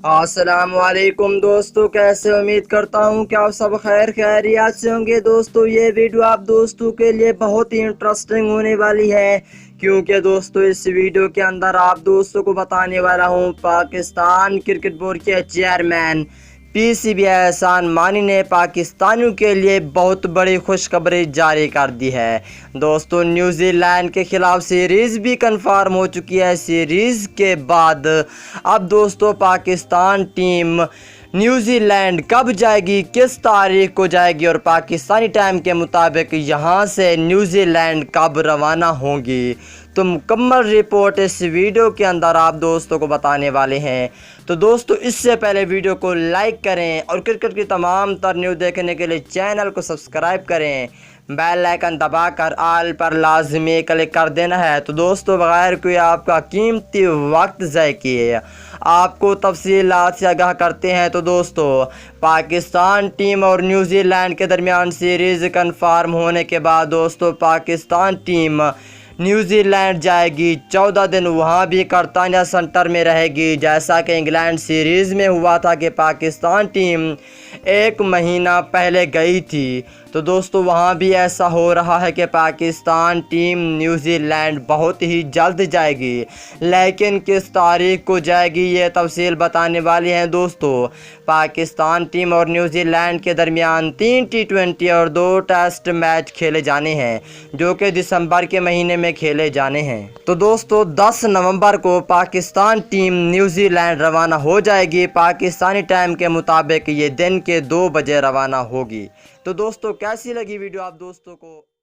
السلام علیکم دوستو، کیسے؟ امید کرتا ہوں کہ آپ سب خیر خیریت سے ہوں گے۔ دوستو یہ ویڈیو آپ دوستوں کے لیے بہت ہی انٹرسٹنگ ہونے والی ہے، کیونکہ دوستو اس ویڈیو کے اندر آپ دوستوں کو بتانے والا ہوں پاکستان کرکٹ بورڈ کے chairman P C B Ehsan Mani نے پاکستانیوں کے لیے بہت بڑی خوشخبری جاری کر دی ہے۔ دوستو نیوزی لینڈ کے خلاف سیریز بھی کنفرم ہو چکی ہے۔ سیریز کے بعد اب دوستو پاکستان ٹیم نیوزی لینڈ کب جائے گی، کس تاریخ کو جائے گی، اور پاکستانی ٹائم کے مطابق یہاں سے نیوزی لینڈ کب روانہ ہوں گی، تو مکمل رپورٹ اس ویڈیو کے اندر آپ دوستوں کو بتانے والے ہیں۔ تو دوستو اس سے پہلے ویڈیو کو لائک کریں اور کرکٹ کی تمام تر نیوز دیکھنے کے لیے چینل کو سبسکرائب کریں، بیل آئیکن دبا کر آل پر لازمی کلک کر دینا ہے۔ تو دوستو بغیر کوئی آپ کا قیمتی وقت ضائع کیے آپ کو تفصیلات سے آگاہ کرتے ہیں۔ تو دوستو پاکستان ٹیم اور نیوزی لینڈ کے درمیان سیریز کنفرم ہونے کے بعد دوستو پاکستان ٹیم نیوزی لینڈ جائے گی، 14 دن وہاں بھی کرتانیہ سنٹر میں رہے گی، جیسا کہ انگلینڈ سیریز میں ہوا تھا کہ پاکستان ٹیم 1 مہینہ پہلے گئی تھی۔ تو دوستو وہاں بھی ایسا ہو رہا ہے کہ پاکستان ٹیم نیوزی لینڈ بہت ہی جلد جائے گی، لیکن کس تاریخ کو جائے گی یہ تفصیل بتانے والی ہیں۔ دوستو پاکستان ٹیم اور نیوزی لینڈ کے درمیان 3 T20 اور 2 ٹیسٹ میچ کھیلے جانے ہیں، جو کہ دسمبر کے مہینے میں کھیلے جانے ہیں۔ تو دوستو 10 نومبر کو پاکستان ٹیم نیوزی لینڈ روانہ ہو جائے گی، پاکستانی ٹائم کے مطابق یہ دن کے 2 بجے روانہ ہوگی۔ تو دوستو کیسی لگی ویڈیو آپ دوستوں کو؟